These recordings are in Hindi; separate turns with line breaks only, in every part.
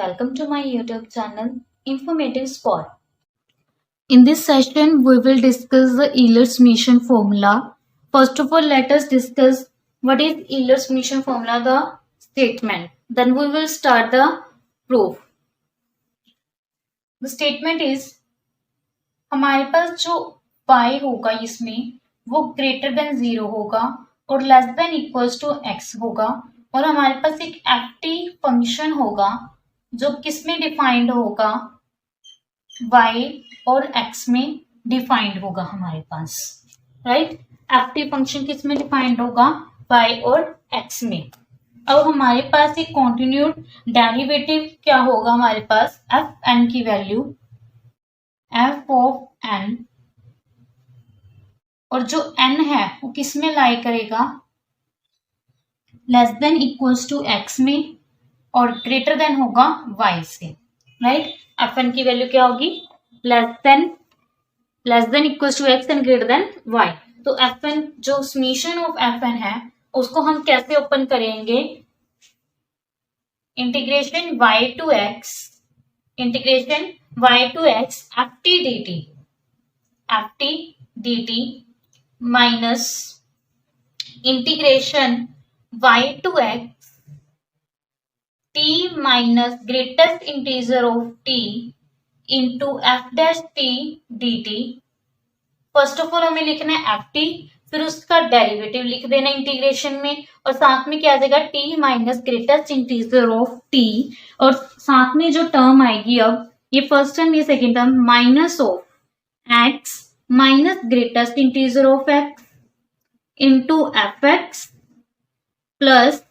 welcome to my YouTube channel Informative Spot. In this session, we will discuss the Euler-Summation formula. First of all, let us discuss what is Euler-Summation formula, the statement. Then we will start the proof. The statement is हमारे पास जो y होगा इसमें वो ग्रेटर देन 0 होगा और less than equals to x होगा और हमारे पास एक ft फंक्शन होगा जो किस में डिफाइंड होगा, y और x में डिफाइंड होगा हमारे पास, राइट। ft फंक्शन किस में डिफाइंड होगा, y और x में। अब हमारे पास एक कॉन्टिन्यूड डेरिवेटिव क्या होगा, हमारे पास fn की वैल्यू f ऑफ n, और जो n है वो किस में लाई करेगा, less than equals to x में और ग्रेटर देन होगा y से, राइट। fn की वैल्यू क्या होगी, less than equals to x and greater than y। तो fn जो समीशन ऑफ fn है उसको हम कैसे ओपन करेंगे, integration y to x ft dt minus integration y to x t minus greatest integer of t into f dash t dt। First of all हमें लिखना है ft, फिर उसका डेरिवेटिव लिख देना इंटीग्रेशन में, और साथ में क्या आ जाएगा t minus greatest integer of t, और साथ में जो टर्म आएगी अब ये फर्स्ट टर्म ये second term minus of x minus greatest integer of x into f x plus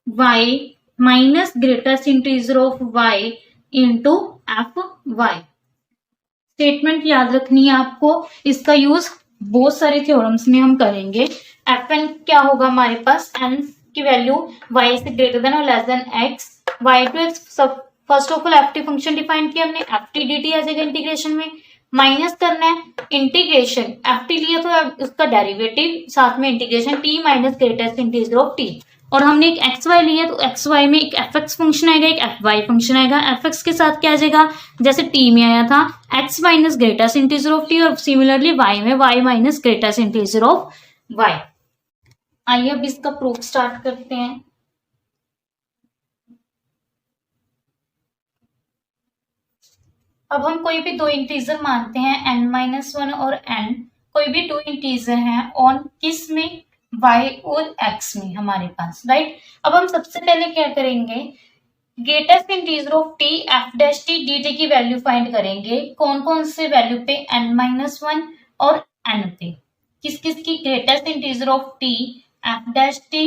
y minus greatest integer of y into f y. Statement याद रखनी है आपको, इसका यूज बहुत सारे थ्योरम्स में हम करेंगे। एफ एन क्या होगा हमारे पास, एन की वैल्यू y से ग्रेटर देन और less than x, y to x। First of all f t function define किया हमने, एफ टी डी टी आ जाएगा इंटीग्रेशन में, माइनस करना है इंटीग्रेशन एफ टी लिया तो उसका डेरिवेटिव, साथ में integration t minus greatest integer of t, और हमने एक एक्स वाई लिया तो एक्स वाई में एक एफ एक्स फंक्शन आएगा, एक एफ वाई फंक्शन आएगा। एफ एक्स के साथ क्या आ जाएगा, जैसे टी में आया था x minus greatest integer of t, और सिमिलरली वाई में y minus greatest integer of y. आइए अब इसका प्रूफ स्टार्ट करते हैं। अब हम कोई भी दो इंटीजर मानते हैं n-1 और n, कोई भी दो इंटीजर हैं ऑन किस में, y और x में हमारे पास, राइट। अब हम सबसे पहले क्या करेंगे, greatest integer of t f dash t dt की वैल्यू फाइंड करेंगे। कौन कौन से वैल्यू पे, n-1 और n पे, किस किस की greatest integer of t f dash t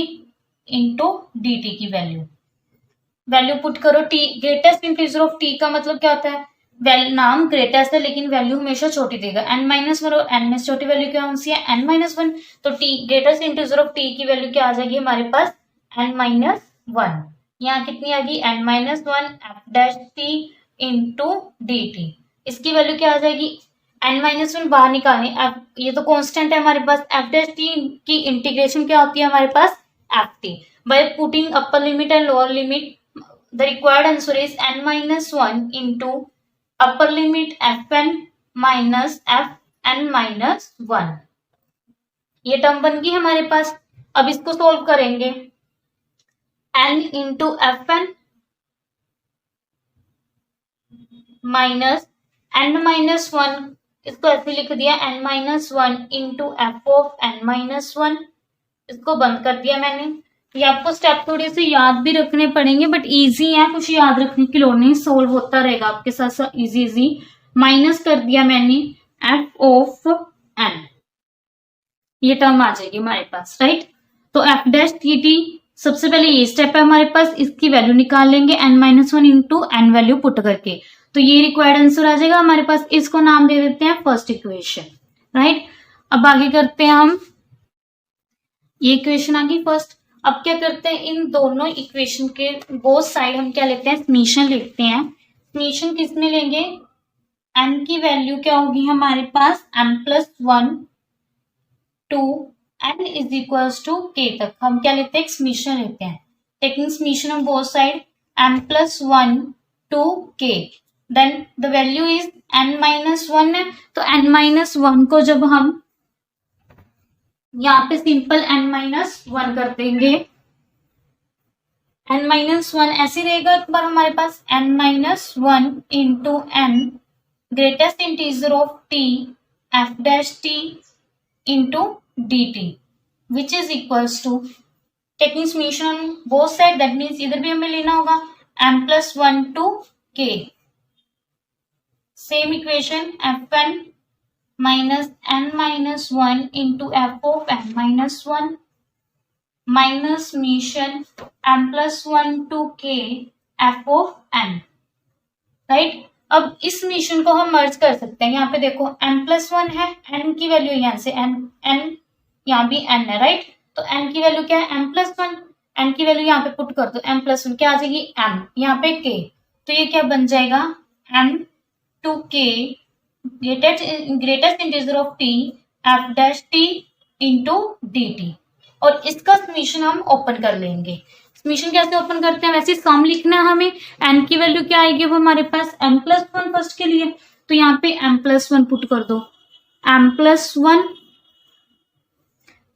into dt की वैल्यू पुट करो। t greatest integer of t का मतलब क्या होता है, नाम ग्रेटेस्ट है लेकिन वैल्यू हमेशा छोटी देगा। n-1 और n में छोटी वैल्यू क्या होती है, n-1, तो t greatest integer of t की वैल्यू क्या आ जाएगी हमारे पास, n-1। यहाँ कितनी आ गई, n-1 f dash t into dt, इसकी वैल्यू क्या आ जाएगी, n-1 बाहर निकालें, ये तो कांस्टेंट है हमारे पास, f डैश t की इंटीग्रेशन क्या होती है हमारे पास, ft। By putting upper limit and lower limit the required answer is n-1 into upper limit fn minus fn-1। ये टर्म बन गई हमारे पास। अब इसको सोल्व करेंगे, n into fn minus n-1, इसको ऐसे लिख दिया n-1 into f of n-1, इसको बंद कर दिया मैंने। ये आपको स्टेप थोड़े से याद भी रखने पड़ेंगे बट इजी है, कुछ याद रखने की लोड़ नहीं, सोल्व होता रहेगा आपके साथ साथ इजी। माइनस कर दिया मैंने f ऑफ n, ये टर्म आ जाएगी हमारे पास, राइट। तो f डैश dt, सबसे पहले ये स्टेप है हमारे पास, इसकी वैल्यू निकाल लेंगे n-1 into n value put करके, तो ये रिक्वायर्ड आंसर आ जाएगा हमारे पास। इसको नाम दे देते हैं फर्स्ट इक्वेशन, राइट। अब आगे करते हैं हम, ये इक्वेशन आ गई फर्स्ट। अब क्या करते हैं, इन दोनों इक्वेशन के बोथ साइड हम क्या लेते हैं, समीशन लिखते हैं। समीशन किस में लेंगे, n की वैल्यू क्या होगी हमारे पास, m+1 to n is equals to k तक हम क्या लेते हैं, समीशन लेते हैं। Taking summation on both side, m plus 1 to k, then the value is n minus 1 है, तो n माइनस 1 को जब हम यहाँ पे सिंपल n माइनस 1 कर देंगे, n माइनस 1 ऐसे रहेगा, एक बार हमारे पास n minus 1 into n greatest integer of t f dash t into dt which is equals to taking summation on both side, that means इधर भी हमें लेना होगा m plus 1 to k, same equation fn minus n minus 1 into f of n minus 1 minus summation m plus 1 to k f of n, right. अब इस समीशन को हम मर्ज कर सकते हैं, यहाँ पे देखो n प्लस 1 है, n की वैल्यू यहाँ से n यहाँ भी n है, राइट। तो n की वैल्यू क्या है m प्लस 1, n की वैल्यू यहाँ पे पुट कर दो, m प्लस 1 क्या आ जाएगी m, यहाँ पे k, तो ये क्या बन जाएगा m to k greatest integer of t f dash t into dt, और इसका समीशन हम ओपन कर लेंगे। समीशन कैसे ओपन करते हैं, वैसे सम लिखना है हमें, n की वैल्यू क्या आएगी वो हमारे पास m प्लस 1 फर्स्ट के लिए, तो यहाँ पे m प्लस 1 पुट कर दो, m plus 1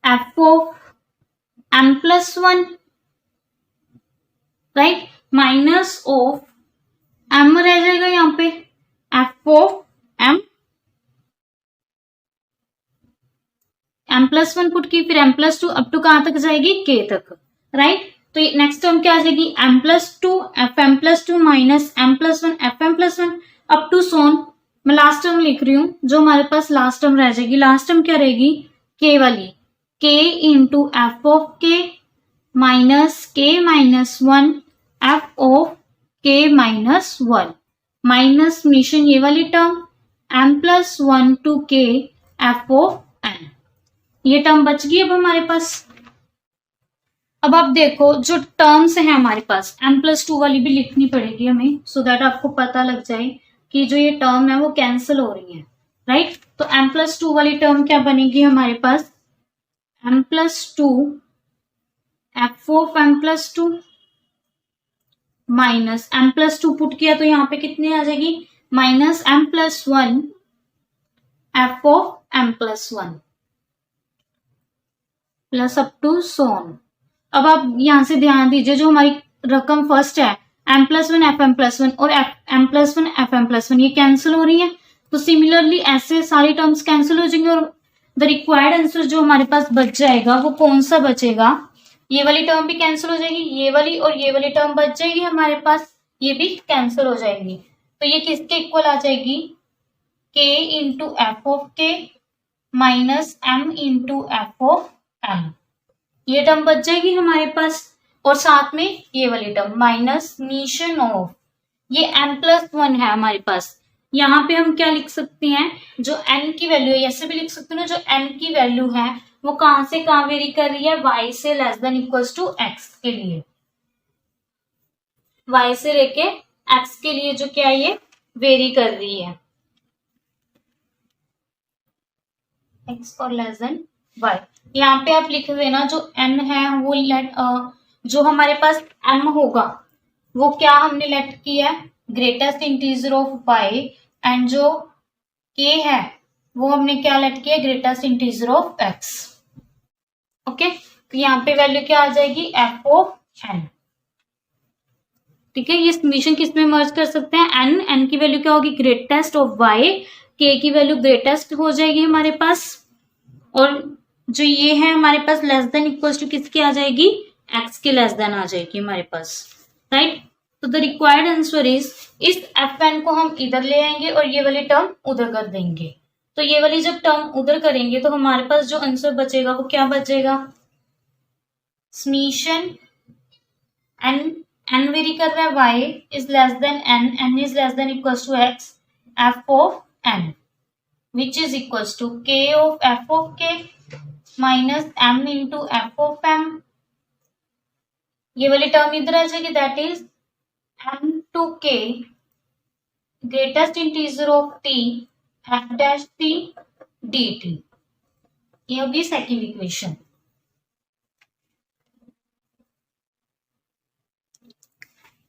f of m plus 1, right, minus of m रह जाएगा यहाँ पे f of m plus 1 put की, फिर m प्लस 2 अप टू कहां तक जाएगी k तक, राइट। तो नेक्स्ट टर्म क्या आ जाएगी m plus 2 F M plus 2 minus m plus 1 F M plus 1 up to so on, मैं लास्ट टर्म लिख रही हूँ, जो हमारे पास लास्ट टर्म रह जाएगी, लास्ट टर्म क्या रहेगी k वाली, k into F of k minus k minus 1 F of k minus 1 minus summation ये वाली term m plus 1 to k f of n, ये टर्म बच गई अब हमारे पास। अब आप देखो जो टर्म्स है हमारे पास m प्लस 2 वाली भी लिखनी पड़ेगी हमें, सो दैट आपको पता लग जाए कि जो ये टर्म है वो कैंसिल हो रही है, राइट। तो m प्लस 2 वाली टर्म क्या बनेगी हमारे पास m plus 2 F of m plus 2 minus m plus 2 put किया तो यहाँ पे कितनी आ जाएगी minus m plus 1 F of m plus 1 plus up to so on. अब आप यहां से ध्यान दीजिए, जो हमारी रकम फर्स्ट है m plus 1 F M plus 1 और m plus 1 F M plus 1 ये कैंसिल हो रही है, तो सिमिलरली ऐसे सारी टर्म्स कैंसिल हो जाएंगे, और द रिक्वायर्ड आंसर जो हमारे पास बच जाएगा वो कौन सा बचेगा, ये वाली टर्म भी कैंसिल हो जाएगी, ये वाली और ये वाली टर्म बच जाएगी हमारे पास, ये भी कैंसिल हो जाएंगी, तो ये किसके इक्वल आ जाएगी k into F of k minus m into F of m, ये टर्म बच जाएगी हमारे पास, और साथ में ये वाली टर्म माइनस समीशन ऑफ ये m प्लस 1 है हमारे पास, यहाँ पे हम क्या लिख सकते हैं, जो n की वैल्यू है ऐसे भी लिख सकते हैं, जो n की वैल्यू है वो कहां से कहां वेरी कर रही है, y से less than equals to x के लिए, y से लेके x के लिए जो क्या है ये वेरी कर रही है, x और लेस देन y। यहाँ पे आप लिख देना जो n है वो जो हमारे पास m होगा वो क्या हमने लेट किया है greatest integer of y, and जो k है वो हमने क्या लेट किया greatest integer of x, okay. तो यहाँ पे वैल्यू क्या आ जाएगी f ऑफ n, ठीक है। ये समीशन किस में मर्ज कर सकते हैं n की वैल्यू क्या होगी ग्रेटेस्ट ऑफ y, k की वैल्यू ग्रेटेस्ट हो जाएगी हमारे पास, और जो ये है हमारे पास लेस देन इक्वल्स टू किसकी आ जाएगी x के लेस देन आ जाएगी हमारे पास, राइट। तो द रिक्वायर्ड आंसर इज इस fn को हम इधर ले आएंगे और ये वाली टर्म उधर कर देंगे, तो ये वाली जब टर्म उधर करेंगे तो हमारे पास जो आंसर बचेगा वो क्या बचेगा समीशन n वेरी कर रहा है y is less than n is less than equals to x f of n which is equals to k of f of k minus m into F of m, ये वाली टर्म इधर आ जाएगी, that is m to k greatest integer of t f dash t dt, ये होगी सेकेंड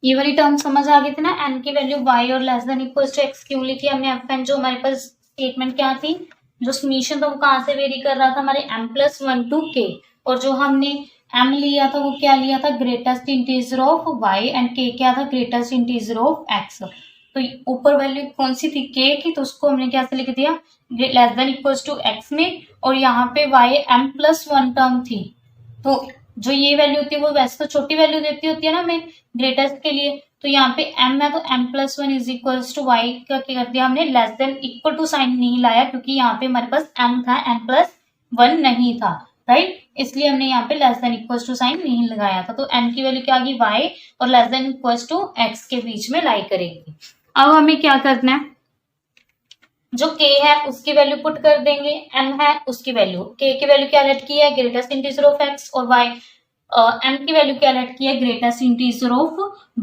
ये वाली टर्म समझ आ गई थी ना, एन की वैल्यू y और less than equal to x क्यों लिखी हमने एफ एन, जो हमारे पास स्टेटमेंट क्या थी, जो समीशन था वो कहाँ से वेरी कर रहा था, हमारे m+1 to k, और जो हमने m लिया था वो क्या लिया था, greatest integer of y, and k क्या था, ग्रेटेस्ट इंटीजर ऑफ x। तो ऊपर वैल्यू कौन सी थी, k की, तो उसको हमने क्या से लिख दिया, less than equal to x में, और यहाँ पे y m+1 टर्म थी, तो जो ये वैल्यू होती है वो वैसे तो छोटी वैल्यू देती होती है ना हमें ग्रेटेस्ट के लिए, तो यहाँ पे m है तो m+1 is equal to y का क्या कर दिया हमने, less than equal to sign नहीं लाया, क्योंकि यहाँ पे हमारे पास m था, m+1 नहीं था, राइट, इसलिए हमने यहाँ पे less than equal to sign नहीं लगाया था। तो n की वैल्यू क्या आ गई, y और less than equal to x के बीच में लाई करेगी। अब हमें क्या करना है, जो k है उसकी वैल्यू पुट कर देंगे, m है उसकी वैल्यू, k की वैल्यू क्या लेट की है, ग्रेटेस्ट इंटीजर ऑफ x, और y m की वैल्यू क्या लेट की है, ग्रेटेस्ट इंटीजर ऑफ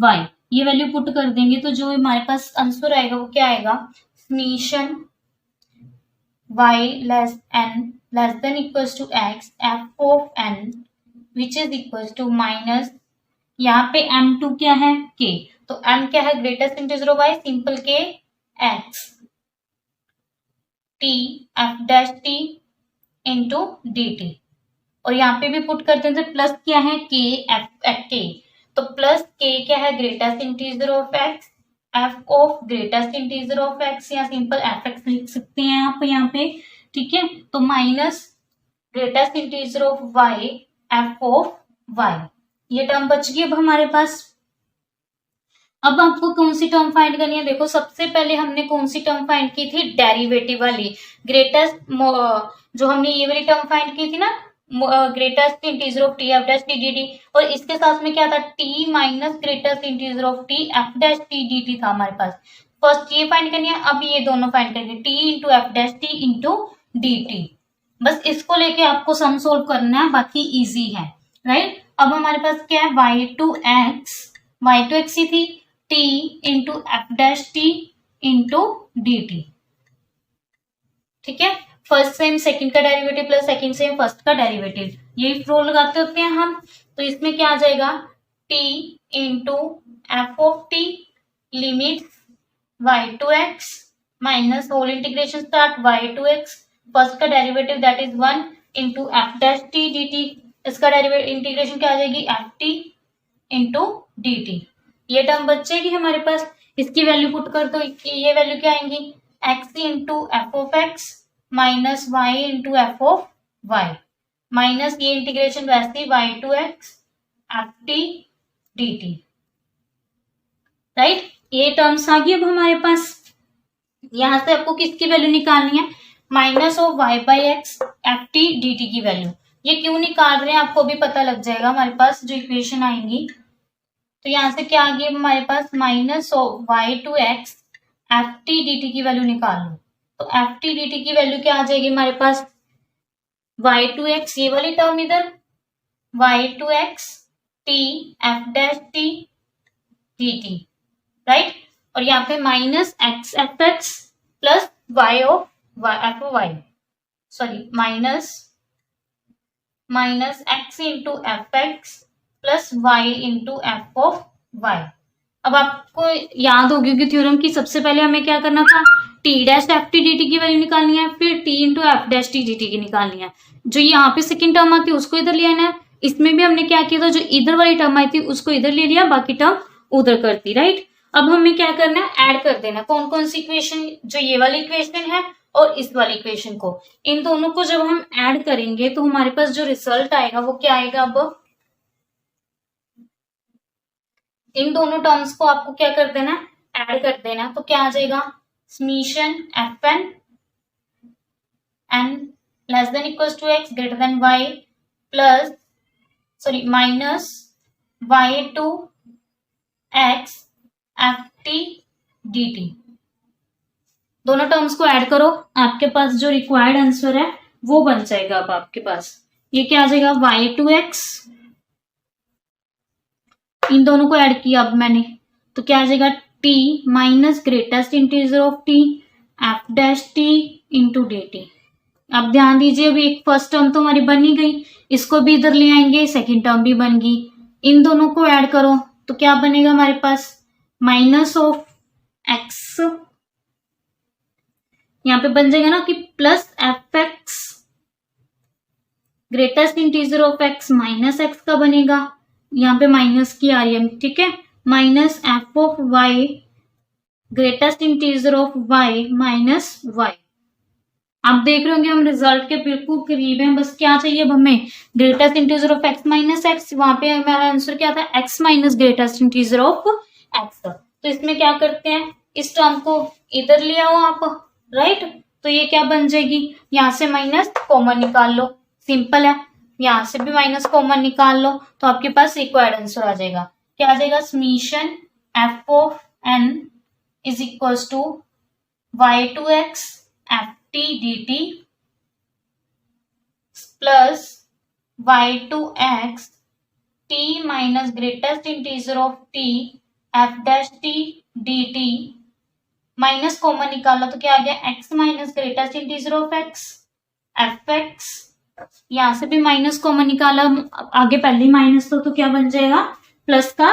y, ये वैल्यू पुट कर देंगे, तो जो हमारे पास आंसर आएगा वो क्या आएगा, summation y less than equals to x f of n which is equals to minus, यहाँ पे m2 क्या है, k, तो m क्या है, greatest integer of y, simple k x t f dash t into dt, और यहाँ पे भी पुट करते हैं, तो प्लस क्या है, k f k, तो प्लस k क्या है, greatest integer of x, f of greatest integer of x, या सिंपल fx लिख सकते हैं आप यहाँ पे, ठीक है, तो minus greatest integer of y f of y, ये टर्म बच गई अब हमारे पास। अब आपको कौन सी टर्म फाइंड करनी है, देखो सबसे पहले हमने कौन सी टर्म फाइंड की थी, डेरिवेटिव वाली, ग्रेटेस्ट, जो हमने ये वाली टर्म फाइंड की थी ना, greatest integer of t f dash T D T, और इसके साथ में क्या था, T minus greatest integer of t f dash T D T था हमारे पास। फर्स्ट ये फाइंड करनी है, अब ये दोनों फाइंड करेंगे, T into F dash T into D T, बस इसको लेके आपको सम सोल्व करना है, बाकी इजी है, राइट। अब हमारे पास क्या है, y टू एक्स ही थी, t into F dash T into D T, ठीक है, फर्स्ट सेम सेकंड का derivative plus second same first का डेरिवेटिव, यही फ्लो लगाते होते हैं हम, तो इसमें क्या आ जाएगा, t into F of T limit y to X minus whole integration start y to X, first का derivative that is 1 into F dash T D T, इसका डेरिवेटिव इंटीग्रेशन क्या आ जाएगी, F T into D T, ये टर्म बचेगी हमारे पास, इसकी वैल्यू पुट कर दो, ये वैल्यू क्या आएंगी, x into F of x minus y into F of y, minus ये इंटीग्रेशन वैसे y to x F T D t, right, ये टर्म्स आ गई अब हमारे पास। यहां से आपको किसकी वैल्यू निकालनी है, minus of y by x F T D T की वैल्यू, ये क्यों निकाल रहे हैं आपको भी पता लग जाएगा हमारे पास जो इक्वेशन आएंगी, तो यहाँ से क्या आ गई हमारे पास, minus of y to x F T D T की वैल्यू निकाल लो, तो एफ टी डी टी की वैल्यू क्या आ जाएगी हमारे पास, y टू एक्स, ये वाली टर्म इधर, y to x t f dash T D t, right, और यहाँ पे minus x f x plus y of f of y, sorry minus x into f x plus y into F of y. अब आपको याद होगी कि थ्योरम की सबसे पहले हमें क्या करना था, t dash F T D T की वैल्यू निकालनी है, फिर t into F dash T D T की निकालनी है, जो यहाँ पे सेकंड टर्म आती है उसको इधर ले आना है, इसमें भी हमने क्या किया था, जो इधर वाली टर्म आई थी उसको इधर ले लिया, बाकी टर्म उधर करती, राइट। अब हमें क्या करना है, ऐड कर देना कौन कौन सी इक्वेशन, जो ये वाली इक्वेशन है और इस वाली इक्वेशन को, इन दोनों को जब हम ऐड करेंगे तो हमारे पास जो रिजल्ट आएगा वो क्या आएगा, अब इन दोनों टर्म्स को आपको क्या कर देना, ऐड कर देना, तो क्या आ जाएगा, summation f n less than equals to x greater than y plus minus y to x F T D t, दोनों टर्म्स को ऐड करो, आपके पास जो रिक्वायर्ड आंसर है वो बन जाएगा। अब आपके पास ये क्या आ जाएगा, वाई टू एक्स, इन दोनों को ऐड किया अब मैंने, तो क्या आ जाएगा, t minus greatest integer of t F dash T into D T. अब ध्यान दीजिए, अभी एक फर्स्ट टर्म तो हमारी बन ही गई, इसको भी इधर ले आएंगे, सेकंड टर्म भी बन गई, इन दोनों को ऐड करो, तो क्या बनेगा हमारे पास माइनस ऑफ एक्स, यहाँ पे बन जाएगा ना कि plus F x greatest integer of x minus x का बनेगा, यहाँ पे माइनस की आ रही है, ठीक है, minus f of y greatest integer of y minus y. आप देख रहे होंगे हम रिजल्ट के बिल्कुल करीब हैं, बस क्या चाहिए अब हमें, greatest integer of x minus x, वहां पे हमारा आंसर क्या था, x minus greatest integer of x. तो इसमें क्या करते हैं, इस टर्म को इधर ले आओ आप, राइट, तो ये क्या बन जाएगी, यहां से माइनस कॉमन निकाल लो, सिंपल है, यहां से भी माइनस कॉमन निकाल लो, तो आपके पास रिक्वायर्ड आंसर आ जाएगा, क्या आ जाएगा, summation f of n is equal to y to x F T D t plus y to x t minus greatest integer of t f dash T D t, minus common निकाला तो क्या आ गया, x minus greatest integer of x f x, यहां से भी माइनस कॉमन निकाला, आगे पहले माइनस तो क्या बन जाएगा, प्लस का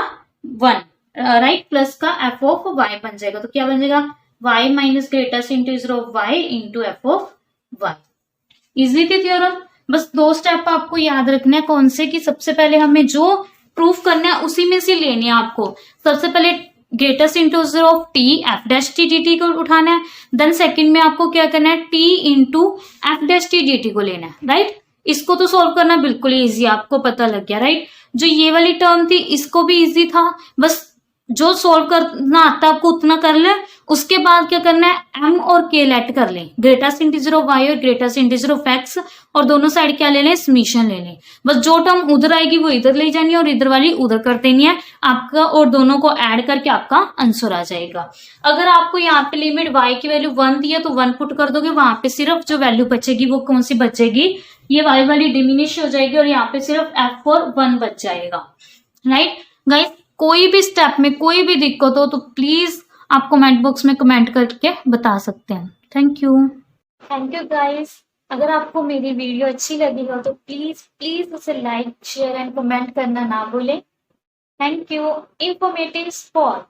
वन, राइट, प्लस का एफ ऑफ वाई बन जाएगा, तो क्या बन जाएगा, y minus greatest integer of y into F of y। Easy थी थ्योरम, बस दो स्टेप आपको याद रखना है, कौन से, कि सबसे पहले हमें जो प्रूफ करना है उसी में से लेनी है आपको, सबसे पहले greatest integer of t F dash T D T को उठाना है, देन सेकंड में आपको क्या करना है, t into F dash T D T को लेना है, राइट। इसको तो सॉल्व करना बिल्कुल इजी, आपको पता लग गया, राइट। जो ये वाली टर्म थी इसको भी इजी था, बस जो सोल्व करना आता है आपको उतना कर ले, उसके बाद क्या करना है, m और k लेट कर लें, ग्रेटेस्ट इंटीजर ऑफ y और ग्रेटेस्ट इंटीजर ऑफ x, और दोनों साइड क्या ले लें, समीशन ले लें, बस जो टर्म उधर आएगी वो इधर ले जानी है और इधर वाली उधर कर देनी है आपका, और दोनों को ऐड करके आपका आंसर आ जाएगा। अगर आपको यहाँ पे लिमिट y की वैल्यू 1 दी है तो 1 पुट कर दोगे, वहां पे सिर्फ जो वैल्यू बचेगी वो कौन सी बचेगी, ये y वाली डिमिनिश हो जाएगी और यहाँ पे सिर्फ f और 1 बच जाएगा, राइट। गाइस कोई भी स्टेप में कोई भी दिक्कत हो तो प्लीज आप कमेंट बॉक्स में कमेंट करके बता सकते हैं। Thank you guys. अगर आपको मेरी वीडियो अच्छी लगी हो तो प्लीज प्लीज उसे लाइक शेयर एंड कमेंट करना ना भूलें। Thank you. Informative spot.